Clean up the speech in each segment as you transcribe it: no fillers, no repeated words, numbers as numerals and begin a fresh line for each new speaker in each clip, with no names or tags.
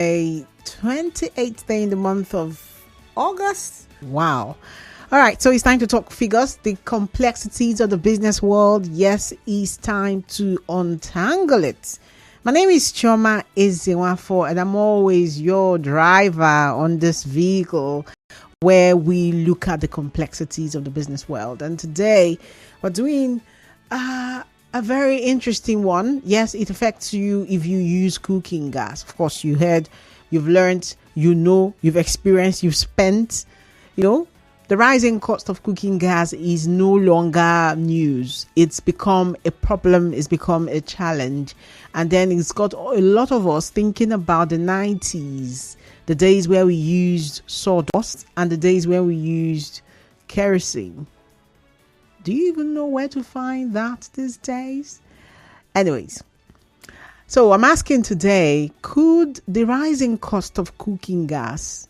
a 28th day in the month of August. Wow. All right, so it's time to talk figures, the complexities of the business world. Yes, it's time to untangle it. My name is Chioma Ezenwafo, and I'm always your driver on this vehicle where we look at the complexities of the business world. And today we're doing a very interesting one. Yes, it affects you if you use cooking gas. Of course, you heard, you've learned, you know, you've experienced, you've spent, the rising cost of cooking gas is no longer news. It's become a problem. It's become a challenge. And then it's got a lot of us thinking about the 90s, the days where we used sawdust and the days where we used kerosene. Do you even know where to find that these days? Anyways, so I'm asking today, could the rising cost of cooking gas,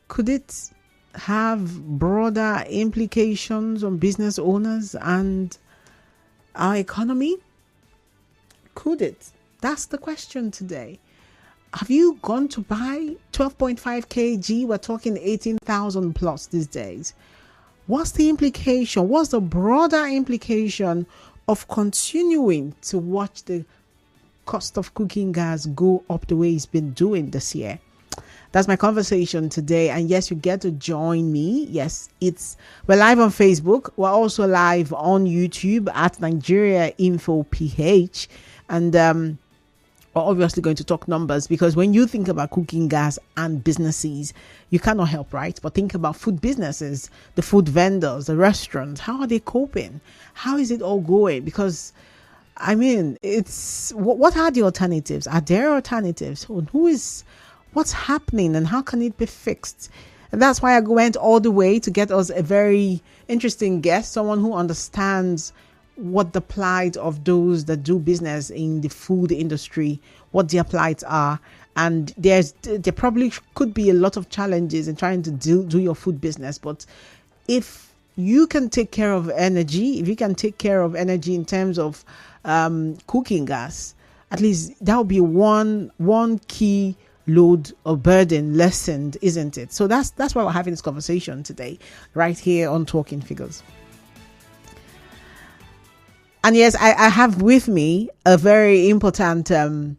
could it have broader implications on business owners and our economy? Could it? That's the question today. Have you gone to buy 12.5 kg? We're talking 18,000 plus these days. What's the implication? What's the broader implication of continuing to watch the cost of cooking gas go up the way it's been doing this year? That's my conversation today. And yes, you get to join me. Yes, we're live on Facebook. We're also live on YouTube at Nigeria Info PH. And we're obviously going to talk numbers, because when you think about cooking gas and businesses, you cannot help, right? But think about food businesses, the food vendors, the restaurants. How are they coping? How is it all going? Because what are the alternatives? Are there alternatives? What's happening and how can it be fixed? And that's why I went all the way to get us a very interesting guest, someone who understands what the plight of those that do business in the food industry, what their plights are. And there probably could be a lot of challenges in trying to do your food business. But if you can take care of energy, in terms of cooking gas, at least that would be one key load or burden lessened, isn't it? So that's why we're having this conversation today, right here on Talking Figures. And yes, I have with me a very important, an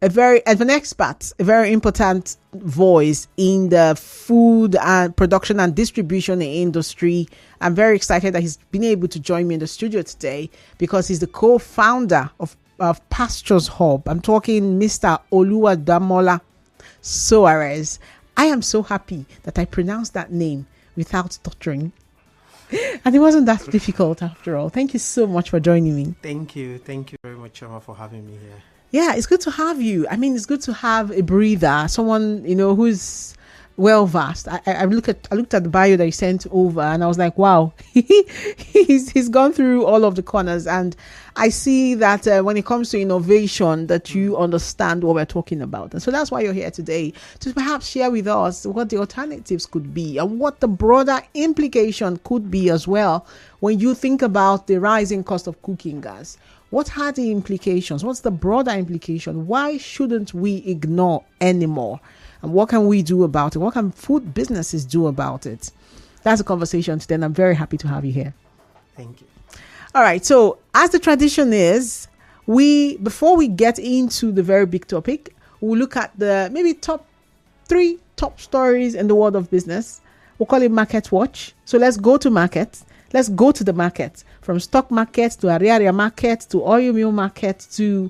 expert, a very important voice in the food and production and distribution industry. I'm very excited that he's been able to join me in the studio today, because he's the co-founder of Pastures Hub. I'm talking Mr. Oladamola Soares. I am so happy that I pronounced that name without stuttering. And it wasn't that difficult after all. Thank you so much for joining me.
Thank you very much, Choma, for having me here.
Yeah, it's good to have you. It's good to have a breather, someone, who's well versed. I looked at the bio that you sent over, and I was like, wow, he's gone through all of the corners. And I see that when it comes to innovation, that you understand what we're talking about. And so that's why you're here today, to perhaps share with us what the alternatives could be and what the broader implication could be as well when you think about the rising cost of cooking gas. What are the implications? What's the broader implication? Why shouldn't we ignore anymore? And what can we do about it? What can food businesses do about it? That's a conversation today, and I'm very happy to have you here.
Thank you.
All right. So as the tradition is, before we get into the very big topic, we'll look at the maybe top stories in the world of business. We'll call it Market Watch. So let's go to market. Let's go to the market, from stock market to area market to oil mill market to,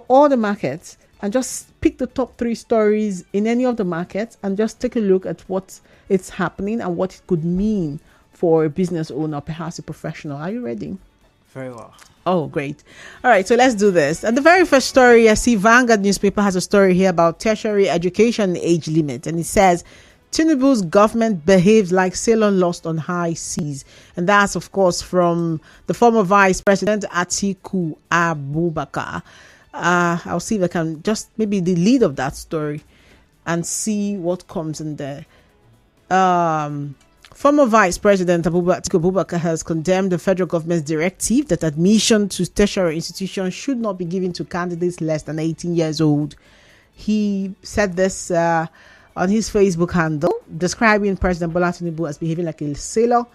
all the markets, and just pick the top 3 stories in any of the markets and just take a look at what is happening and what it could mean for a business owner, perhaps a professional. Are you ready?
Very well.
Oh, great. All right, so let's do this. And the very first story, I see Vanguard newspaper has a story here about tertiary education age limit. And it says, Tinubu's government behaves like sailor lost on high seas. And that's, of course, from the former Vice President Atiku Abubakar. I'll see if I can just maybe the lead of that story and see what comes in there. Former Vice President Atiku Abubakar has condemned the federal government's directive that admission to tertiary institutions should not be given to candidates less than 18 years old. He said this on his Facebook handle, describing President Bola Tinubu as behaving like a sailor,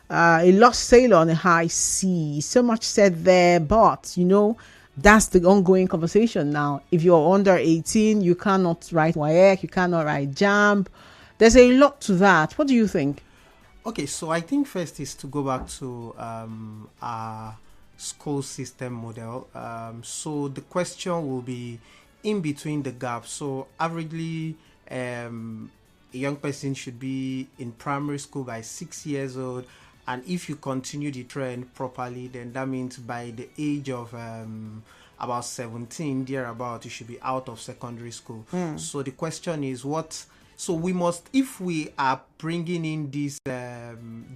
a lost sailor on a high sea. So much said there, but that's the ongoing conversation now. If you're under 18, you cannot write WAEC, you cannot write JAMB. There's a lot to that. What do you think?
Okay, so I think first is to go back to our school system model. So the question will be in between the gap. So averagely, a young person should be in primary school by 6 years old. And if you continue the trend properly, then that means by the age of about 17, thereabout, you should be out of secondary school. So the question is so we must, if we are bringing in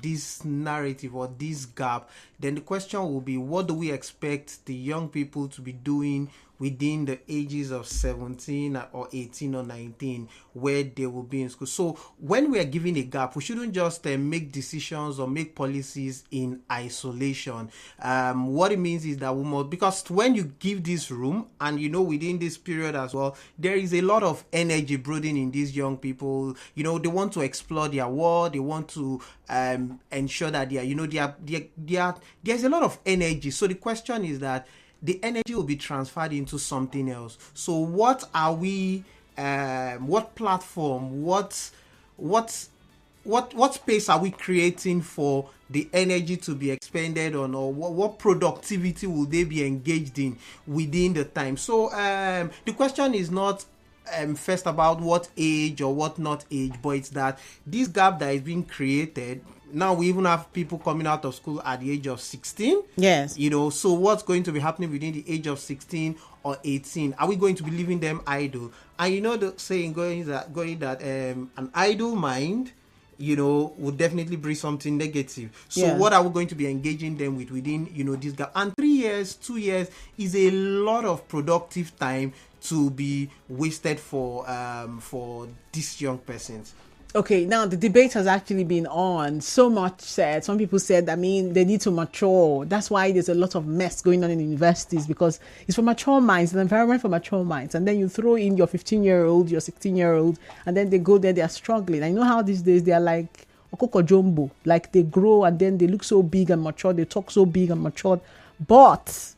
this narrative or this gap, then the question will be, what do we expect the young people to be doing within the ages of 17 or 18 or 19, where they will be in school? So when we are giving a gap, we shouldn't just make decisions or make policies in isolation. What it means is that we must, because when you give this room, and within this period as well, there is a lot of energy brooding in these young people. They want to explore their world. They want to ensure that there's a lot of energy. So the question is that the energy will be transferred into something else. So what are we, what platform, what space are we creating for the energy to be expended on, or what productivity will they be engaged in within the time? So the question is not first about what age or what not age, but it's that this gap that is being created. Now we even have people coming out of school at the age of 16.
Yes.
So what's going to be happening within the age of 16 or 18? Are we going to be leaving them idle? And the saying going that an idle mind, would definitely bring something negative. So what are we going to be engaging them with within, this gap? And 3 years, 2 years is a lot of productive time to be wasted for these young persons.
Okay, now the debate has actually been on. So much said. Some people said, they need to mature. That's why there's a lot of mess going on in universities, because it's for mature minds, an environment for mature minds. And then you throw in your 15-year-old, your 16-year-old, and then they go there, they are struggling. I know how these days they are like Okoko Jumbo. Like they grow and then they look so big and mature. They talk so big and matured. But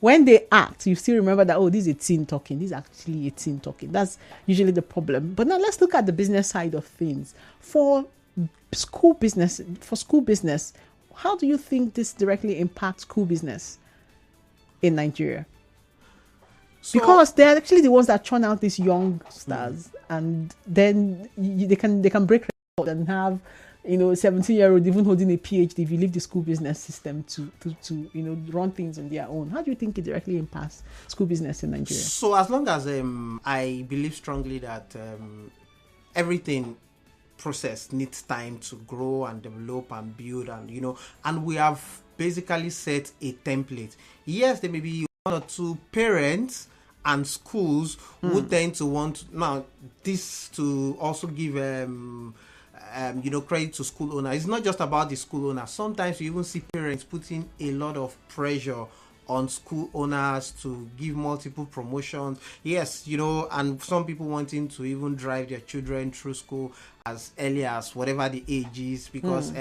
when they act, you still remember that, this is a teen talking. This is actually a teen talking. That's usually the problem. But now let's look at the business side of things. For school business, how do you think this directly impacts school business in Nigeria? Because they're actually the ones that churn out these young stars, and then they can break record and have 17-year-old even holding a PhD if you leave the school business system to run things on their own. How do you think it directly impacts school business in Nigeria?
So as long as I believe strongly that everything process needs time to grow and develop and build, and we have basically set a template. Yes, there may be one or two parents and schools who tend to want now this to also give credit to school owner. It's not just about the school owner. Sometimes you even see parents putting a lot of pressure on school owners to give multiple promotions. Yes, and some people wanting to even drive their children through school as early as whatever the age is, because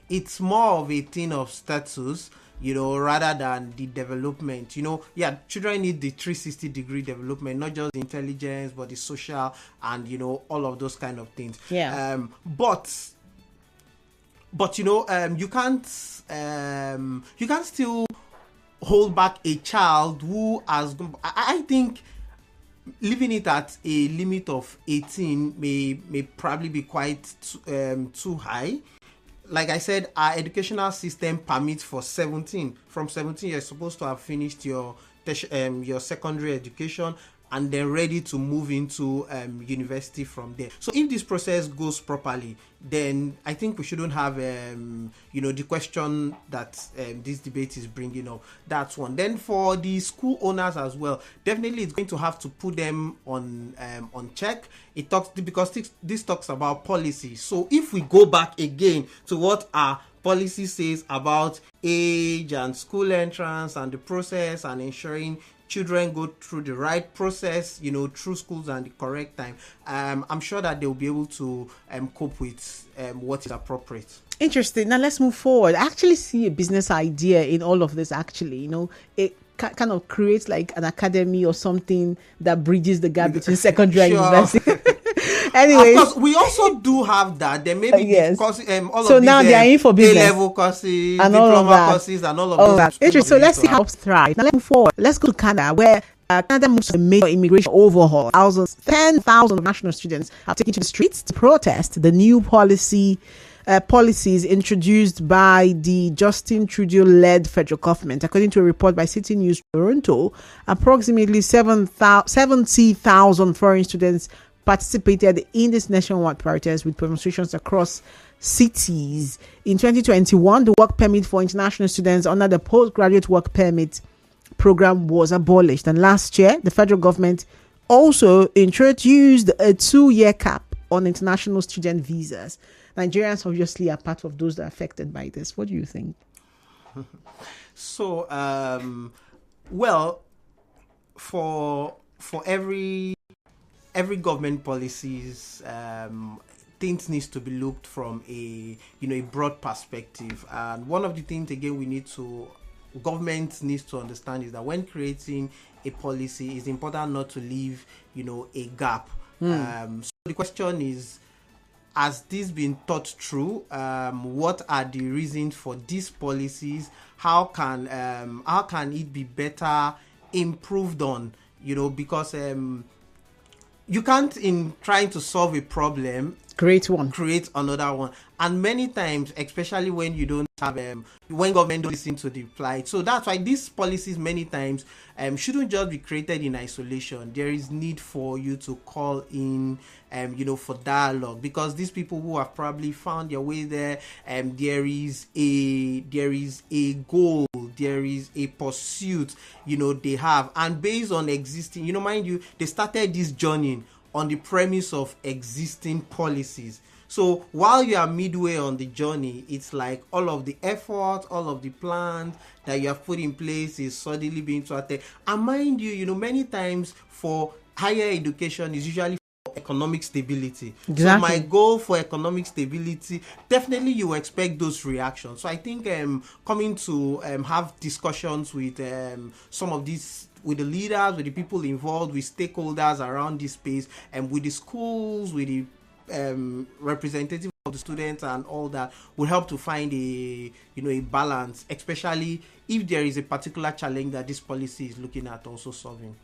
it's more of a thing of status, rather than the development. Children need the 360-degree development, not just the intelligence, but the social and, all of those kind of things.
Yeah.
But you can't still hold back a child who has, I think, leaving it at a limit of 18 may probably be quite too high. Like I said, our educational system permits for 17. From 17, you're supposed to have finished your secondary education and then ready to move into university from there. So if this process goes properly, then I think we shouldn't have the question that this debate is bringing up. That's one. Then for the school owners as well, definitely it's going to have to put them on check. It talks because this talks about policy. So if we go back again to what our policy says about age and school entrance and the process and ensuring children go through the right process, through schools and the correct time, I'm sure that they'll be able to cope with what is appropriate.
Interesting. Now let's move forward. I actually see a business idea in all of this. Actually, it kind of creates like an academy or something that bridges the gap between secondary and university. Anyways,
of course, we also do have that. There may be
yes.
courses, all
So
of these
now they are in for business.
A-level courses,
and all of
diploma
that.
courses, and all of
All
those.
that. Interesting. So let's see how it thrives. Now let's move forward. Let's go to Canada, where Canada moves to a major immigration overhaul. 10,000 national students have taken to the streets to protest the new policies introduced by the Justin Trudeau-led federal government. According to a report by City News Toronto, approximately 70,000 foreign students participated in this nationwide protest with demonstrations across cities. In 2021, the work permit for international students under the postgraduate work permit program was abolished. And last year, the federal government also introduced a 2-year cap on international student visas. Nigerians obviously are part of those that are affected by this. What do you think?
So, well, for every government policies, things needs to be looked from a broad perspective. And one of the things again government needs to understand is that when creating a policy, it's important not to leave a gap. So the question is, has this been thought through? What are the reasons for these policies? How can it be better improved on? Because you can't, in trying to solve a problem,
create
another one. And many times, especially when you don't have when government don't listen to the plight. So that's why these policies many times shouldn't just be created in isolation. There is need for you to call in for dialogue, because these people who have probably found their way there, there is a goal, there is a pursuit they have, and based on existing, mind you, they started this journey on the premise of existing policies. So while you are midway on the journey, it's like all of the effort, all of the plans that you have put in place is suddenly being thwarted. And mind you, many times for higher education is usually for economic stability.
Exactly.
So my goal for economic stability, definitely you expect those reactions. So I think coming to have discussions with some of these, with the leaders, with the people involved, with stakeholders around this space, and with the schools, with the representative of the students and all that, will help to find a balance, especially if there is a particular challenge that this policy is looking at also solving.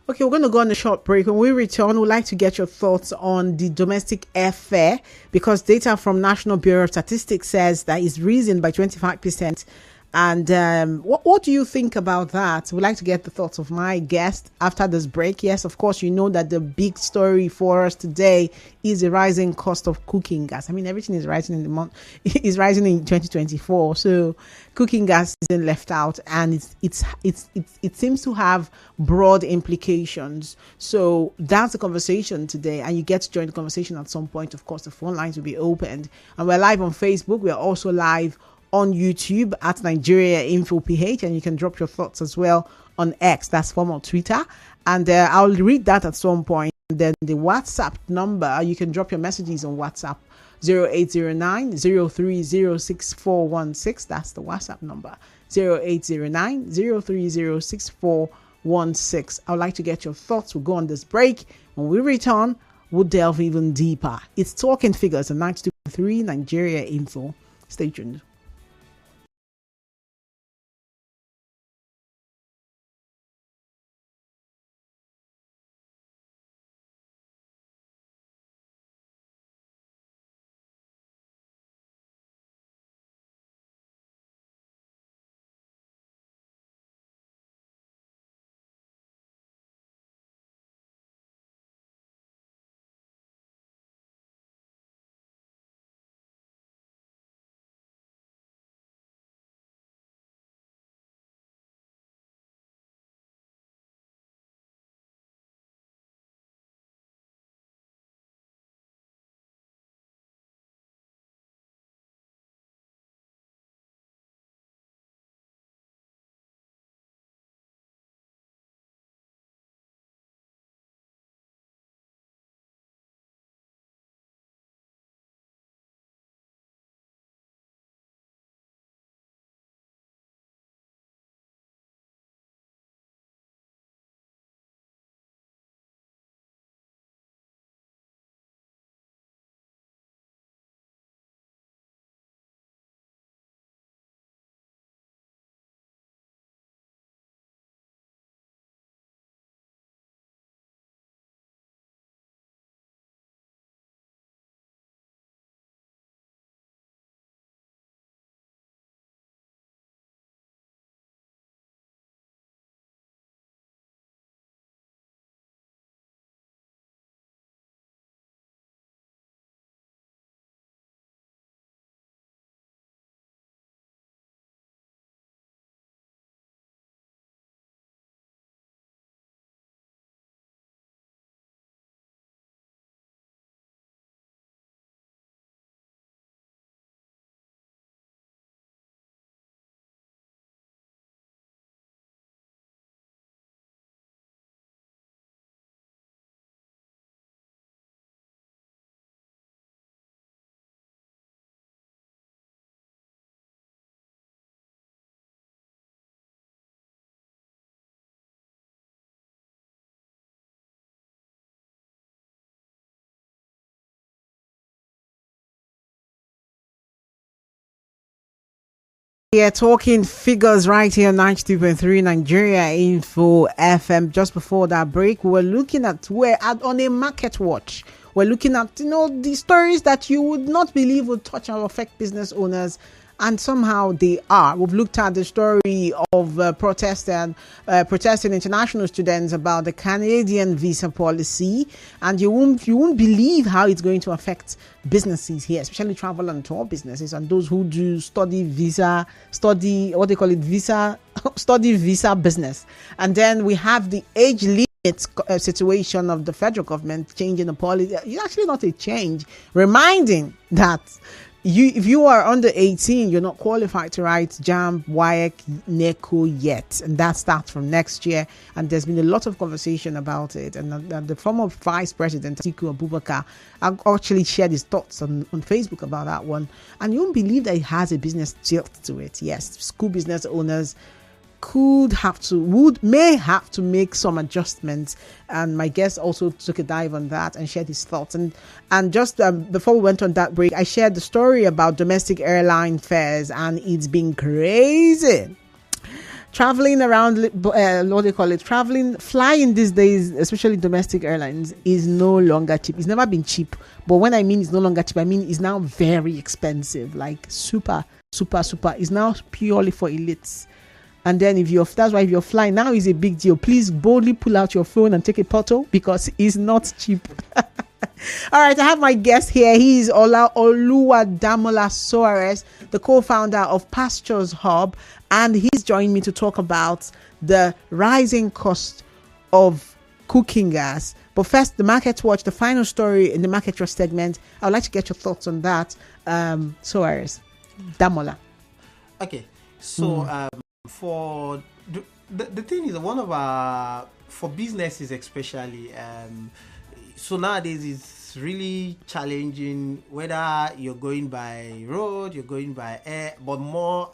Okay, we're going to go on a short break. When we return, we'd like to get your thoughts on the domestic airfare, because data from National Bureau of Statistics says that it's risen by 25%. And what do you think about that? We'd like to get the thoughts of my guest after this break. Yes, of course, you know that the big story for us today is the rising cost of cooking gas. I mean, everything is rising is rising in 2024. So cooking gas isn't left out, and it seems to have broad implications. So that's the conversation today, and you get to join the conversation at some point. Of course, the phone lines will be opened, and we're live on Facebook. We're also live on YouTube at Nigeria Info PH, and you can drop your thoughts as well on X, that's former Twitter, and I'll read that at some point. Then the WhatsApp number, you can drop your messages on WhatsApp, 0809-030-6416. That's the WhatsApp number, 0809-030-6416. I would like to get your thoughts. We'll go on this break. When we return, we'll delve even deeper. It's Talking Figures on 92.3 Nigeria Info. Stay tuned. Yeah, talking figures right here, 92.3 Nigeria Info FM. Just before that break, we were looking at on a market watch. We're looking at, the stories that you would not believe would touch or affect business owners, and somehow they are. We've looked at the story of protesting international students about the Canadian visa policy, and you won't believe how it's going to affect businesses here, especially travel and tour businesses and those who do study visa business. And then we have the age limit situation of the federal government changing the policy. It's actually not a change, reminding that if you are under 18, you're not qualified to write JAMB, WAEC, NECO yet, and that starts from next year. And there's been a lot of conversation about it, and the former Vice President Atiku Abubakar actually shared his thoughts on Facebook about that one. And you won't believe that it has a business tilt to it. Yes, school business owners may have to make some adjustments, and my guest also took a dive on that and shared his thoughts. And just before we went on that break, I shared the story about domestic airline fares, and it's been crazy. Traveling around, flying these days, especially domestic airlines, is no longer cheap. It's never been cheap, but when I mean it's no longer cheap, I mean it's now very expensive, like super. It's now purely for elites. And then if you're flying now, is a big deal. Please boldly pull out your phone and take a photo, because it's not cheap. All right, I have my guest here. He's Oladamola Soares, the co-founder of Pastures Hub, and he's joined me to talk about the rising cost of cooking gas. But first, the Market Watch, the final story in the Market Watch segment. I would like to get your thoughts on that. Soares, Damola.
Okay, so for the thing is, one of our, for businesses especially, so nowadays it's really challenging, whether you're going by road, you're going by air, but more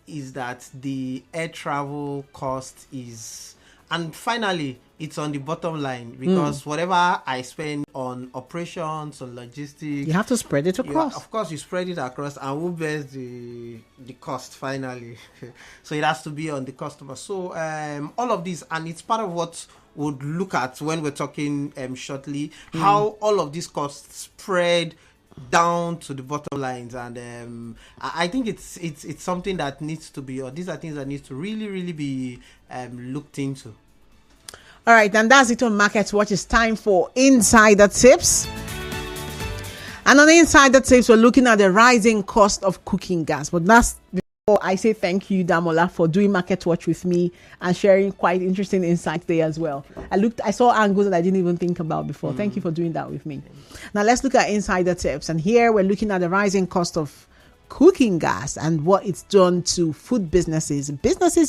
is that the air travel cost is, and finally it's on the bottom line, because whatever I spend on operations, on logistics,
you have to spread it across.
Of course, you spread it across, and who bears the cost finally? So it has to be on the customer. So all of this, and it's part of what we'll look at when we're talking shortly, how all of these costs spread down to the bottom lines. And I think it's something that needs to be, or these are things that needs to really be looked into.
All right, and that's it on Market Watch. It's time for Insider Tips. And on Insider Tips, we're looking at the rising cost of cooking gas. But that's before I say thank you, Damola, for doing Market Watch with me and sharing quite interesting insights there as well. I saw angles that I didn't even think about before. Thank you for doing that with me. Now let's look at Insider Tips. And here we're looking at the rising cost of cooking gas and what it's done to food businesses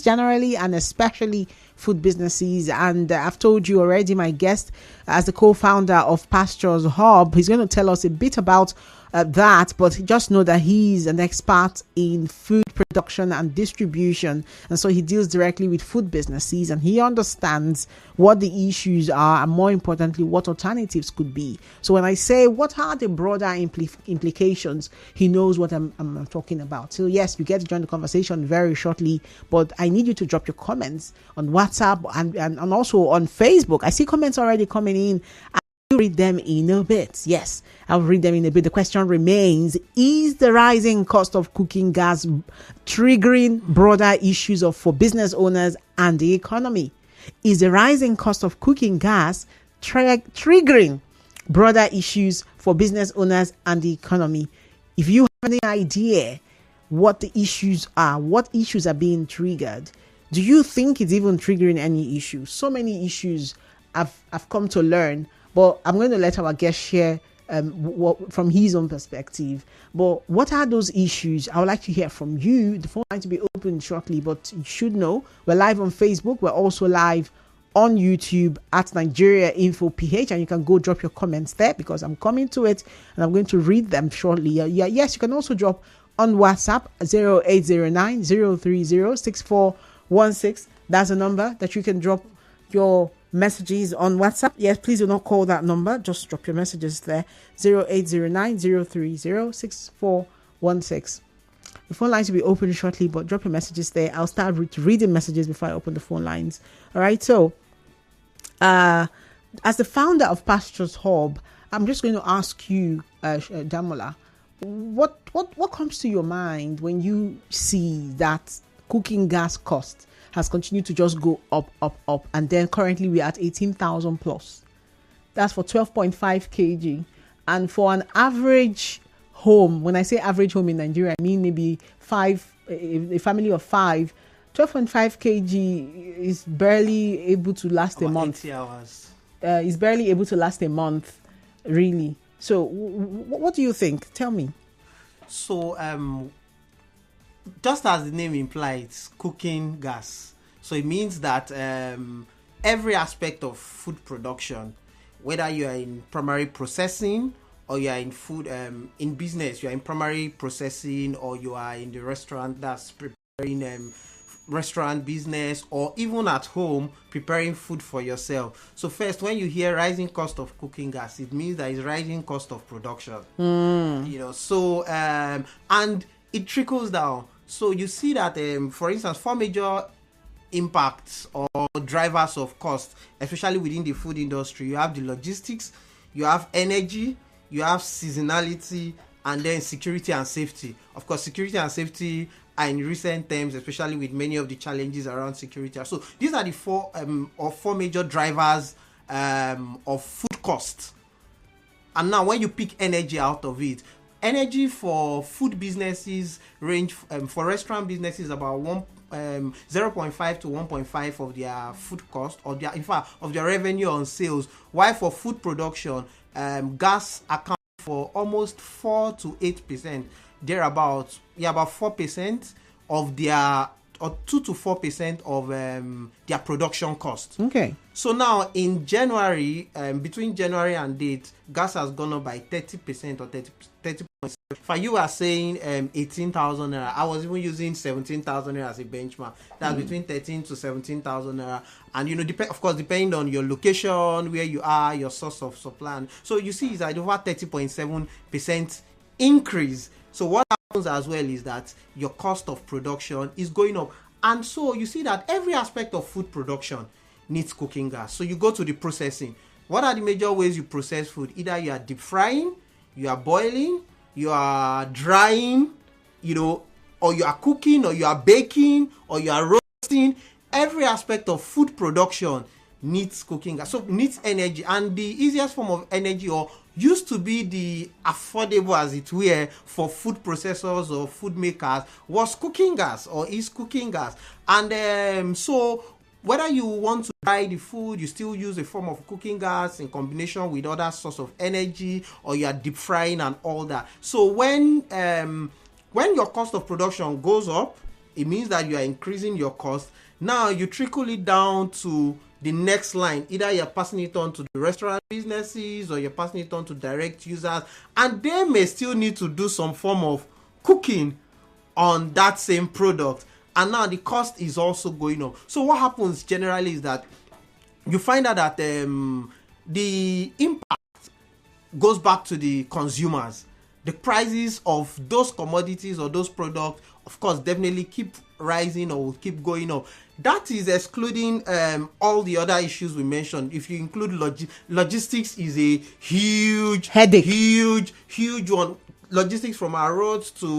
generally, and especially food businesses. And I've told you already, my guest, as the co-founder of Pastures Hub, he's going to tell us a bit about that, but just know that he's an expert in food production and distribution, and so he deals directly with food businesses, and he understands what the issues are, and more importantly, what alternatives could be. So when I say what are the broader implications, he knows what I'm talking about. So yes, you get to join the conversation very shortly, but I need you to drop your comments on WhatsApp and also on Facebook. I see comments already coming in. Read them in a bit. Yes, I'll read them in a bit. The question remains, is the rising cost of cooking gas triggering broader issues for business owners and the economy? Is the rising cost of cooking gas triggering broader issues for business owners and the economy? If you have any idea what the issues are, what issues are being triggered, do you think it's even triggering any issues? So many issues I've come to learn. But I'm going to let our guest share from his own perspective. But what are those issues? I would like to hear from you. The phone line to be open shortly, but you should know we're live on Facebook. We're also live on YouTube at Nigeria Info PH, and you can go drop your comments there, because I'm coming to it and I'm going to read them shortly. Yes, you can also drop on WhatsApp 0809 030 6416. That's a number that you can drop your messages on WhatsApp. Yes, please do not call that number. Just drop your messages there. 0809 030 6416. The phone lines will be open shortly, but drop your messages there. I'll start reading messages before I open the phone lines. All right. So, as the founder of Pastures Hub, I'm just going to ask you, Damola, what comes to your mind when you see that cooking gas cost has continued to just go up, and then currently we're at 18,000 plus? That's for 12.5 kg. And for an average home, when I say average home in Nigeria, I mean maybe a family of 5, 12.5 kg is barely able to last a month.
80 hours.
Is barely able to last a month, really. So what do you think? Tell me.
So, just as the name implies, cooking gas. So it means that every aspect of food production, whether you are in primary processing or you are in food in business, you are in primary processing, or you are in the restaurant that's preparing restaurant business, or even at home preparing food for yourself. So first, when you hear rising cost of cooking gas, it means that it's rising cost of production. So and it trickles down. So you see that for instance, 4 major impacts or drivers of cost, especially within the food industry. You have the logistics, you have energy, you have seasonality, and then security and safety. Of course, security and safety are in recent terms, especially with many of the challenges around security. So these are the four major drivers of food cost. And now when you pick energy out of it, energy for food businesses range for restaurant businesses about 0.5 to 1.5 of their food cost, or their, in fact, of their revenue on sales. While for food production, gas accounts for almost 4 to 8%. They're about 4% of their, or 2 to 4% of their production cost.
Okay.
So now in January, between January and date, gas has gone up by 30% or 30%. For you are saying 18,000 naira. I was even using 17,000 naira as a benchmark. That's between 13 to 17,000 naira. And of course, depending on your location, where you are, your source of supply. So you see, it's like over 30.7% increase. So what happens as well is that your cost of production is going up. And so you see that every aspect of food production needs cooking gas. So you go to the processing. What are the major ways you process food? Either you are deep frying, you are boiling, you are drying, or you are cooking, or you are baking, or you are roasting. Every aspect of food production needs cooking gas. So needs energy. And the easiest form of energy, or used to be the affordable, as it were, for food processors or food makers, was cooking gas, or is cooking gas. And so whether you want to dry the food, you still use a form of cooking gas in combination with other source of energy, or you are deep frying and all that. So when your cost of production goes up, it means that you are increasing your cost. Now you trickle it down to the next line. Either you're passing it on to the restaurant businesses, or you're passing it on to direct users, and they may still need to do some form of cooking on that same product. And now the cost is also going up. So what happens generally is that you find out that the impact goes back to the consumers. The prices of those commodities or those products, of course, definitely keep rising or will keep going up. That is excluding all the other issues we mentioned. If you include logistics, is a huge
headache,
huge one. Logistics from our roads to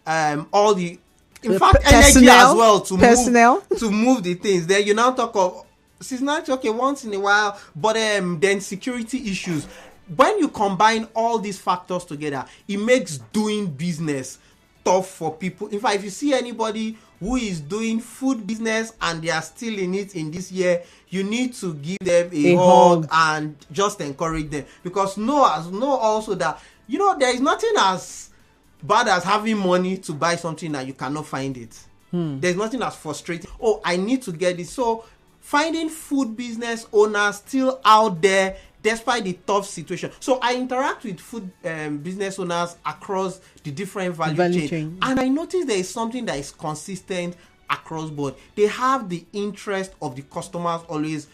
all the, in fact,
personnel,
energy as well to move the things. Then you now talk of seasonality, okay, once in a while, but then security issues. When you combine all these factors together, it makes doing business tough for people. In fact, if you see anybody who is doing food business and they are still in it in this year, you need to give them a hug and just encourage them, because know also that there is nothing as bad as having money to buy something that you cannot find it. There's nothing as frustrating. Oh, I need to get it. So finding food business owners still out there despite the tough situation. So I interact with food business owners across the different value chain, and I notice there is something that is consistent across board. They have the interest of the customers always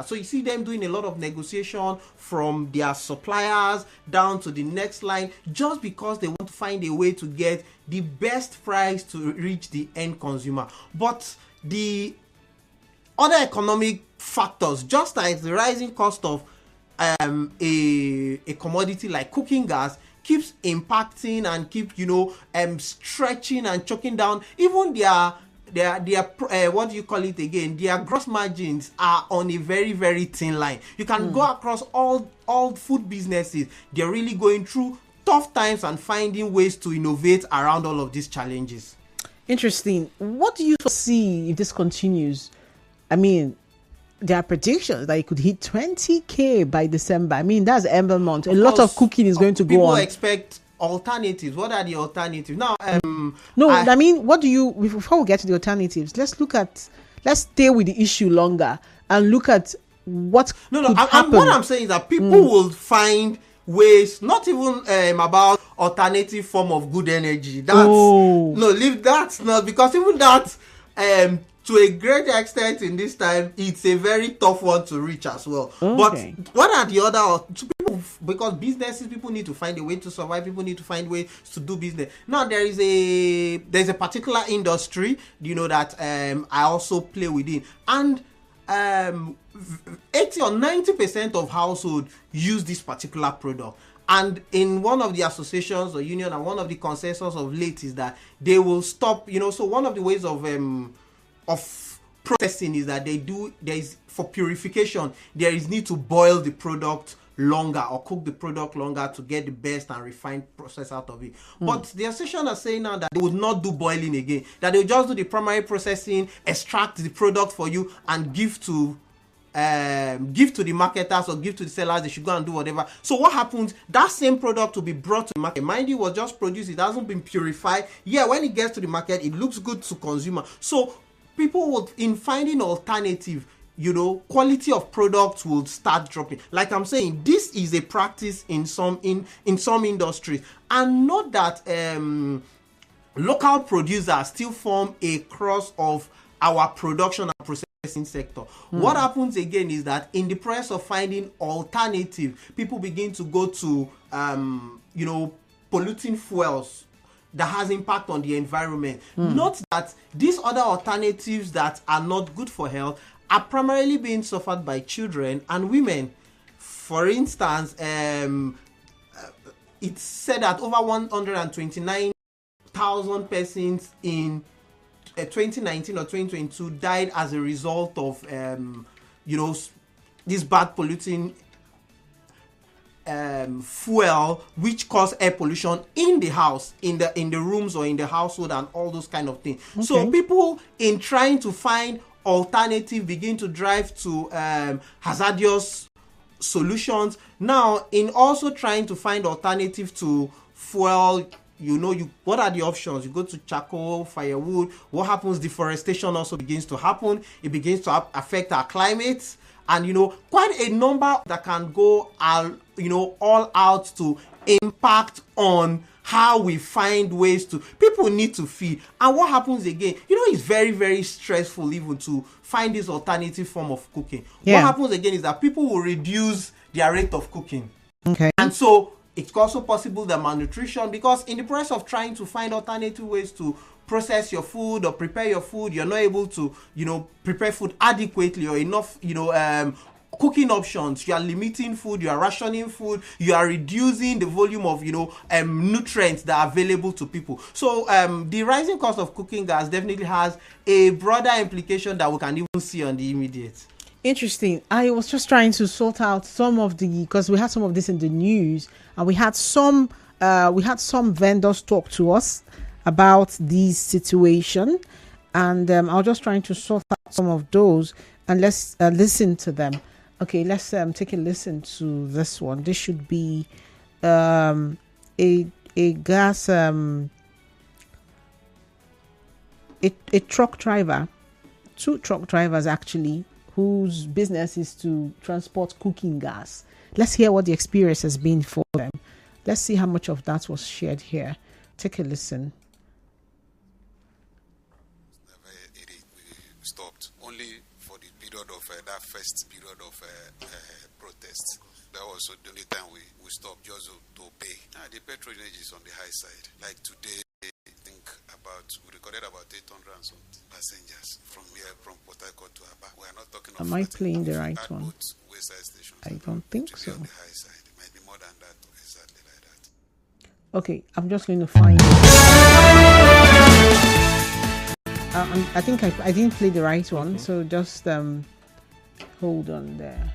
So you see them doing a lot of negotiation from their suppliers down to the next line, just because they want to find a way to get the best price to reach the end consumer. But the other economic factors, just like the rising cost of a commodity like cooking gas, keeps impacting and keep stretching and choking down even their what do you call it again, their gross margins are on a very, very thin line. You can go across all food businesses. They're really going through tough times and finding ways to innovate around all of these challenges.
Interesting. What do you foresee if this continues? I mean, there are predictions that it could hit 20K by December. I mean, that's Ember month. A lot of cooking is going to go on.
People expect alternatives. What are the alternatives? Now,
I mean, what do you, before we get to the alternatives, let's stay with the issue longer and look at what could happen.
What I'm saying is that people will find ways, not even about alternative form of good energy. Leave that. Not because even that, to a great extent in this time, it's a very tough one to reach as well. Okay. But what are the other people? Because businesses, people need to find a way to survive. People need to find ways to do business. Now there's a particular industry, that I also play within, and 80 or 90% of households use this particular product. And in one of the associations or union, and one of the consensus of late is that they will stop. So one of the ways of processing is that for purification, there is need to boil the product longer or cook the product longer to get the best and refined process out of it. But the association are saying now that they would not do boiling again, that they will just do the primary processing, extract the product for you, and give to the marketers or give to the sellers. They should go and do whatever. So what happens, that same product will be brought to the market. Mind you, was just produced, it hasn't been purified. Yeah, when it gets to the market, it looks good to consumer. So people would, in finding alternative, quality of products will start dropping. Like I'm saying, this is a practice in some industries, and not that local producers still form a cross of our production and processing sector. What happens again is that in the process of finding alternative, people begin to go to polluting fuels that has impact on the environment. Not that these other alternatives that are not good for health are primarily being suffered by children and women. For instance, it's said that over 129,000 persons in 2019 or 2022 died as a result of this bad polluting fuel, which cause air pollution in the house, in the rooms or in the household, and all those kind of things. Okay. So people, in trying to find alternative, begin to drive to hazardous solutions. Now, in also trying to find alternative to fuel, what are the options? You go to charcoal, firewood. What happens? Deforestation also begins to happen. It begins to affect our climate. And, quite a number that can go, all out to impact on how we find ways to, people need to feed. And what happens again, it's very, very stressful even to find this alternative form of cooking. Yeah. What happens again is that people will reduce their rate of cooking. Okay. And so it's also possible that malnutrition, because in the process of trying to find alternative ways to process your food or prepare your food, you're not able to, prepare food adequately or enough, cooking options. You are limiting food, you are rationing food, you are reducing the volume of, nutrients that are available to people. So the rising cost of cooking gas definitely has a broader implication that we can even see on the immediate.
Interesting. I was just trying to sort out because we had some of this in the news, and we had some vendors talk to us about this situation, and I was just trying to sort out some of those, and let's listen to them. Okay, let's take a listen to this one. This should be a gas a truck driver, 2 truck drivers actually, whose business is to transport cooking gas. Let's hear what the experience has been for them. Let's see how much of that was shared here. Take a listen.
It stopped only for the period of that first period of protests. That was the only time we stopped just to pay. Now the patronage is on the high side. Like today, we recorded about 800 and some passengers from here, from Port Harcourt to Aba. We are not talking of...
Am I playing the right one?
Stations,
I don't think so.
On the high side. It might be more than that, exactly like that.
Okay, I'm just going to find it. I think I didn't play the right one, so just hold on there.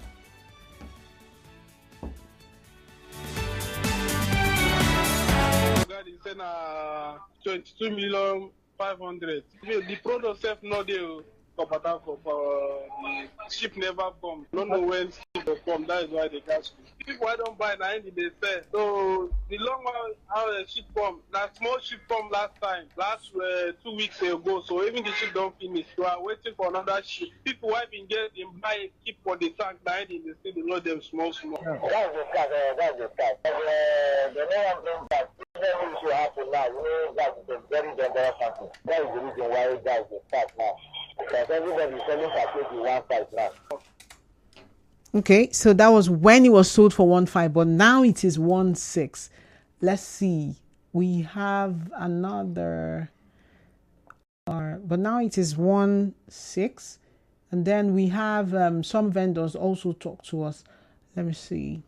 God, he said 22,500,000. The product self not there. The ship never come. Don't know when ship will come. That is why they catch me. People I don't buy now, they sell. So the long one, how the ship come? That small ship come last 2 weeks ago. So even the ship don't finish. So I'm waiting for another ship. People who have been getting buy keep for the tank now, they still know them small.
Yeah. That's the fact. The no one brings back. Even if you happen now, that is a very dangerous something. That is the reason why that's the fact now. Because everybody is selling package in 1.5 now.
Okay, so that was when it was sold for 1.5, but now it is 1.6. Let's see. We have another, but now it is 1.6, and then we have some vendors also talk to us. Let me see.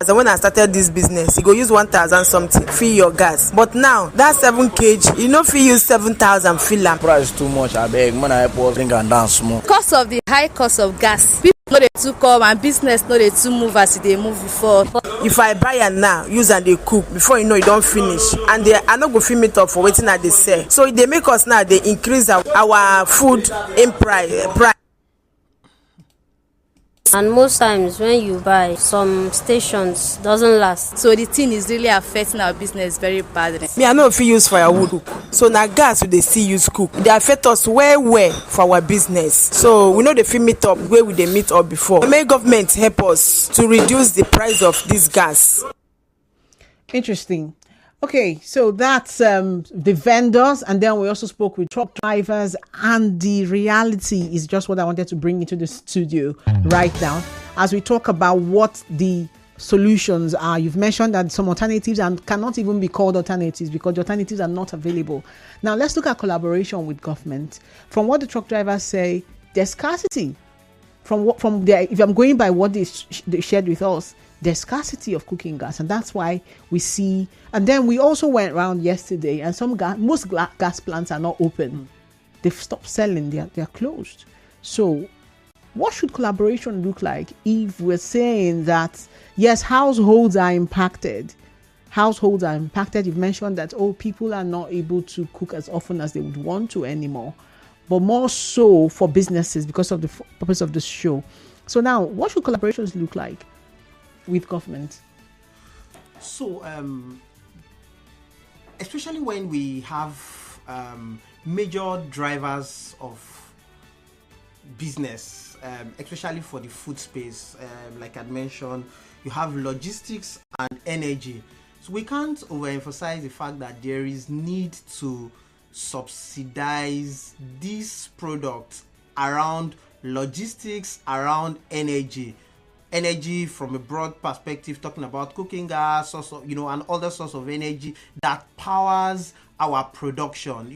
So when I started this business, you go use 1,000 something, fill your gas. But now, that 7 kg, you know, if you use 7,000 fill up.
Price too much, I beg. When I help us, think and dance more.
Because of the high cost of gas, people know they too come and business know they too move as they move before.
If I buy it now, use and they cook, before you know, you don't finish. And they are not going to fill it up for waiting at the sell. So they make us now, they increase our food in price.
And most times when you buy, some stations doesn't last.
So the thing is really affecting our business very badly.
Me, I know if you use firewood cook. So now gas they still use cook. They affect us well for our business. So we know they fill meet up where we they meet up before. May government help us to reduce the price of this gas.
Interesting. Okay, so that's the vendors, and then we also spoke with truck drivers, and the reality is just what I wanted to bring into the studio right now as we talk about what the solutions are. You've mentioned that some alternatives and cannot even be called alternatives because the alternatives are not available. Now let's look at collaboration with government. From what the truck drivers say, there's scarcity. From there, if I'm going by what they shared with us, there's scarcity of cooking gas, and that's why we see. And then we also went around yesterday, and most gas plants are not open. They've stopped selling; they're closed. So, what should collaboration look like if we're saying that yes, households are impacted? Households are impacted. You've mentioned that people are not able to cook as often as they would want to anymore, but more so for businesses because of the purpose of the show. So now, what should collaborations look like with government?
So, especially when we have major drivers of business, especially for the food space, like I mentioned, you have logistics and energy. So we can't overemphasize the fact that there is need to subsidize these products around logistics, around energy from a broad perspective, talking about cooking gas, and other source of energy that powers our production.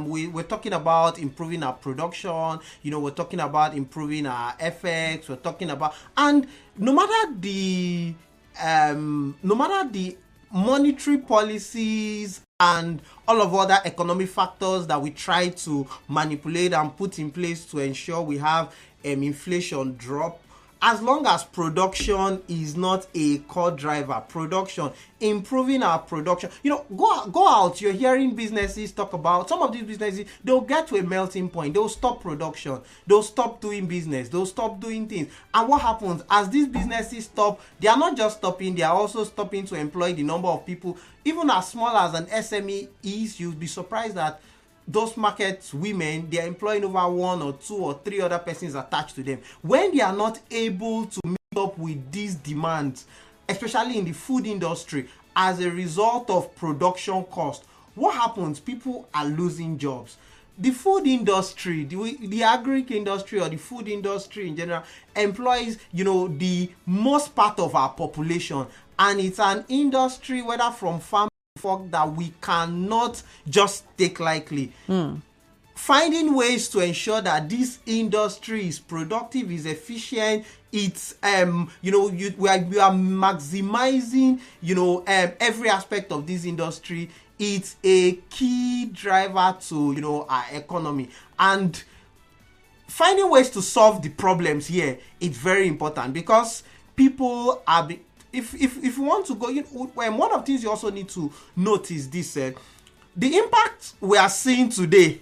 We're talking about improving our production. We're talking about improving our FX. We're talking about, and no matter the monetary policies and all of other economic factors that we try to manipulate and put in place to ensure we have inflation drop, as long as production is not a core driver, improving our production, go out, you're hearing businesses talk about, some of these businesses, they'll get to a melting point, they'll stop production, they'll stop doing business, they'll stop doing things. And what happens as these businesses stop? They are not just stopping, they are also stopping to employ the number of people. Even as small as an SME is, you'll be surprised that those market women, they are employing over 1 or 2 or 3 other persons attached to them. When they are not able to meet up with these demands, especially in the food industry, as a result of production cost, what happens? People are losing jobs. the food industry, the agric industry or the food industry in general employs, the most part of our population, and it's an industry, whether from farm to fork, that we cannot just take lightly. Finding ways to ensure that this industry is productive, is efficient, it's we are maximizing every aspect of this industry. It's a key driver to our economy, and finding ways to solve the problems here is very important, because people are if you want to go, one of the things you also need to notice this the impact we are seeing today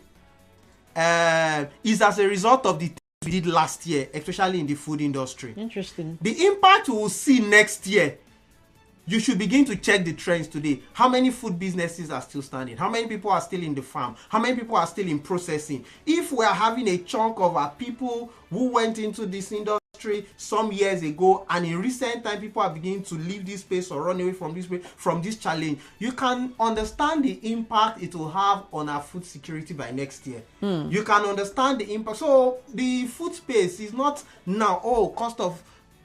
is as a result of the things we did last year, especially in the food industry.
Interesting.
The impact we will see next year, you should begin to check the trends today. How many food businesses are still standing? How many people are still in the farm? How many people are still in processing? If we are having a chunk of our people who went into this industry some years ago, and in recent time people are beginning to leave this space or run away from this challenge, you can understand the impact it will have on our food security by next year. You can understand the impact. So the food space is not now, cost of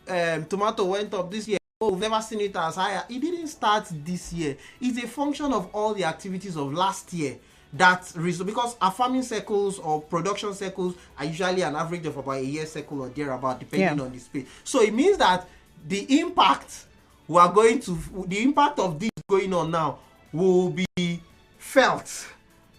tomato went up this year, we've never seen it as higher. It didn't start this year. It's a function of all the activities of last year. Because our farming cycles or production cycles are usually an average of about a year cycle or thereabout, depending on the space. So it means that the impact of this going on now will be felt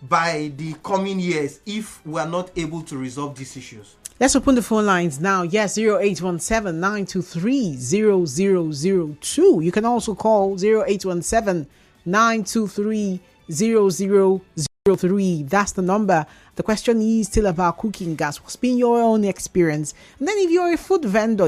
by the coming years if we are not able to resolve these issues.
Let's open the phone lines now. Yes, 0817-923-0002. You can also call 0817-923-0003. That's the number. The question is still about cooking gas. What's been your own experience? And then if you're a food vendor,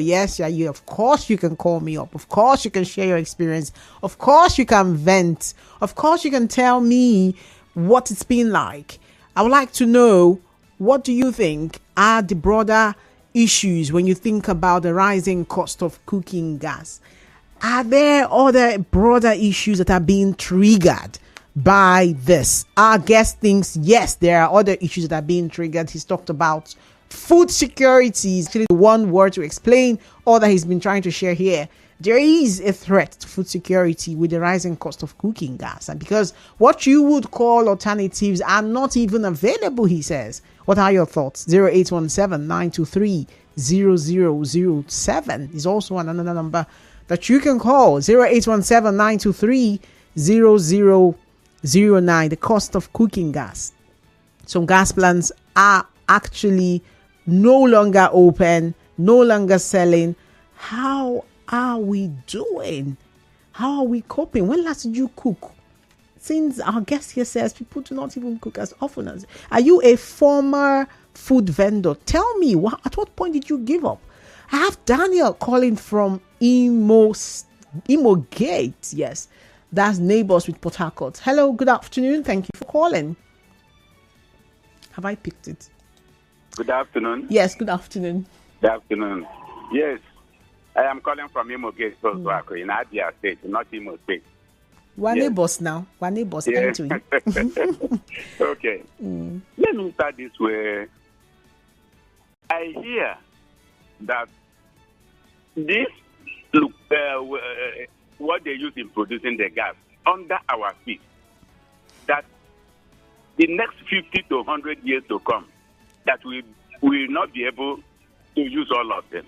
of course you can call me up. Of course you can share your experience. Of course you can vent. Of course you can tell me what it's been like. I would like to know, what do you think are the broader issues when you think about the rising cost of cooking gas? Are there other broader issues that are being triggered by this? Our guest thinks yes, there are other issues that are being triggered. He's talked about food security. Is actually one word to explain all that he's been trying to share here. There is a threat to food security with the rising cost of cooking gas, and because what you would call alternatives are not even available, he says. What are your thoughts? 0817-923-0007 is also another number that you can call. 0817-923-0009. The cost of cooking gas. Some gas plants are actually no longer open, no longer selling. How are we doing? How are we coping? When last did you cook? Since our guest here says people do not even cook as often as. Are you a former food vendor? Tell me, at what point did you give up? I have Daniel calling from Imo Gate. Yes, that's neighbors with Port Harcourt. Hello, good afternoon. Thank you for calling. Have I picked it?
Good afternoon.
Yes, good afternoon.
Good afternoon. Yes, I am calling from Imo Gate, in Abia State, not Imo State.
We're neighbors now. We're neighbors.
Yes. Okay. Let me start this way. I hear that this, what they use in producing the gas under our feet, that the next 50 to 100 years to come, that we will not be able to use all of them.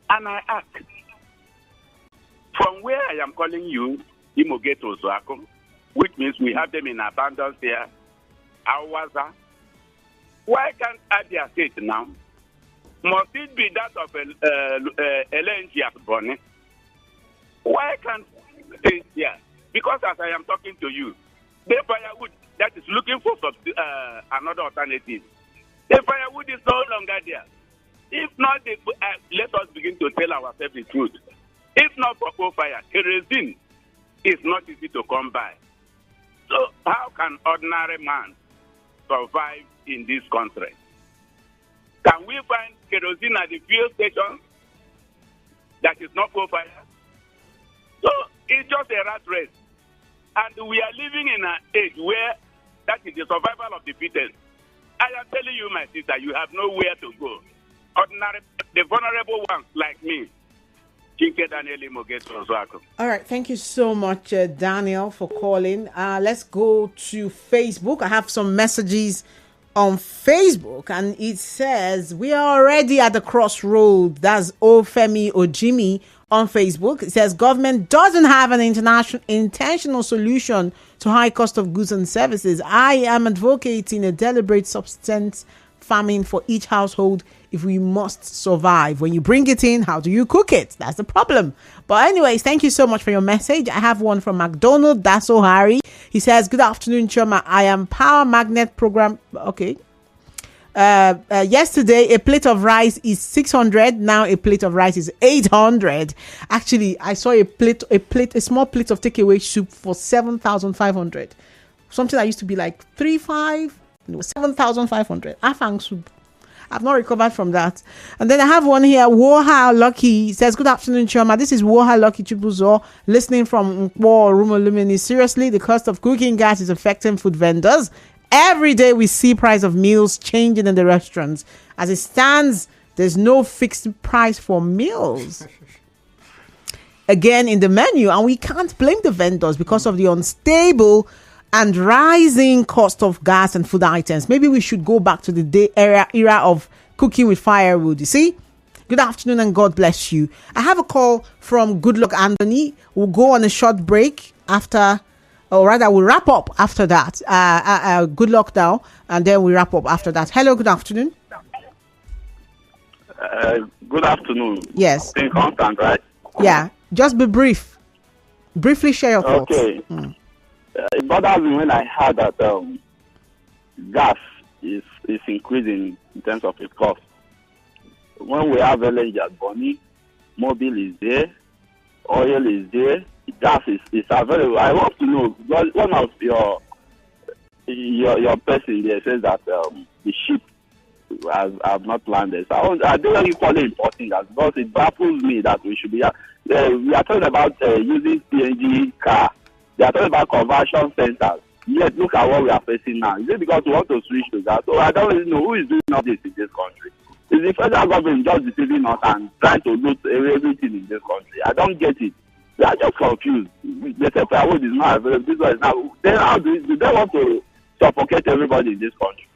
And I ask, from where I am calling you, Imogate Ozoako, which means we have them in abundance here, Awaza, why can't Abia State now? Must it be that of LNG at Bonny? Why can't stay here? Because as I am talking to you, the firewood that is looking for another alternative, the firewood is no longer there. If not, let us begin to tell ourselves the truth. If not for coal fire, kerosene is not easy to come by. So how can ordinary man survive in this country? Can we find kerosene at the fuel station that is not coal fire? So it's just a rat race. And we are living in an age where that is the survival of the fittest. I am telling you, my sister, you have nowhere to go. Ordinary, the vulnerable ones like me.
All right, thank you so much, Daniel, for calling. Let's go to Facebook. I have some messages on Facebook, and it says we are already at the crossroad. That's Ofemi Ojimi on Facebook. It says government doesn't have an intentional solution to high cost of goods and services. I am advocating a deliberate substance farming for each household if we must survive. When you bring it in, how do you cook it? That's the problem. But anyways, thank you so much for your message. I have one from McDonald Dasso Harry. He says, good afternoon, Choma. I am Power Magnet Program. Okay. Yesterday, a plate of rice is 600. Now a plate of rice is 800. Actually, I saw a small plate of takeaway soup for 7,500. Something that used to be like 3,500. No, 7,500. Afang soup. I've not recovered from that. And then I have one here. Woha Lucky. He says, good afternoon, Choma. This is Woha Lucky Chibuzo, listening from Nkwo Rumolumini. Seriously, the cost of cooking gas is affecting food vendors. Every day we see price of meals changing in the restaurants. As it stands, there's no fixed price for meals. Again, in the menu, and we can't blame the vendors because of the unstable and rising cost of gas and food items. Maybe we should go back to the era of cooking with firewood. You see? Good afternoon and God bless you. I have a call from Good Luck Anthony. We'll go on a short break after, or rather we'll wrap up after that. Good luck now, and then we wrap up after that. Hello, good afternoon.
Good afternoon.
Yes.
In constant, right?
Yeah. Just be brief. Briefly share your thoughts.
Okay. It bothers me when I heard that gas is increasing in terms of its cost. When we have LNG at Bonny, mobile is there, oil is there, gas is available. I want to know, one of your person there says that the ship have not landed. So I don't equally important that, because it baffles me that we should be we are talking about using CNG car. They are talking about conversion centers. Yet look at what we are facing now. Is it because we want to switch to that? So I don't really know who is doing all this in this country. Is the federal government just deceiving us and trying to do everything in this country? I don't get it. They are just confused. They say firewood is not available. This one is now. Then how do they want to suffocate everybody in this country?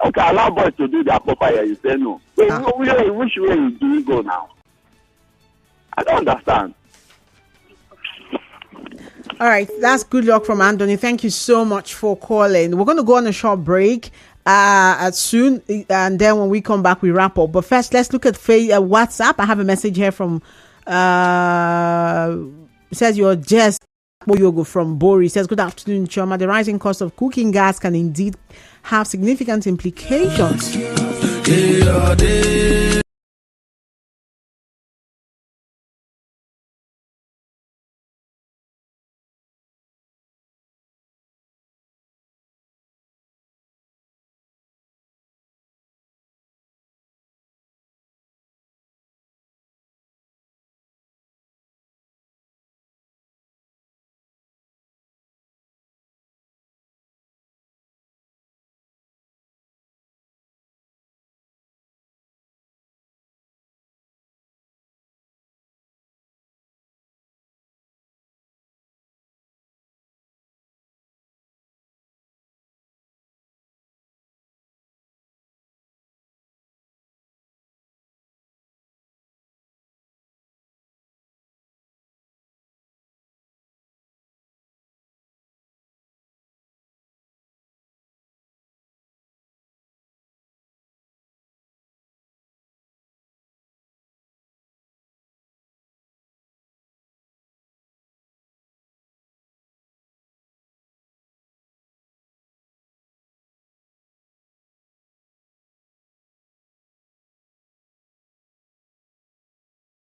Okay, allow boys to do their papaya. You say no. So which way do we go now? I don't understand.
All right, that's Good Luck from Anthony. Thank you so much for calling. We're going to go on a short break soon, and then when we come back, we wrap up. But first, let's look at WhatsApp. I have a message here from it says you're just Yogo from Bori. It says, good afternoon, Choma. The rising cost of cooking gas can indeed have significant implications.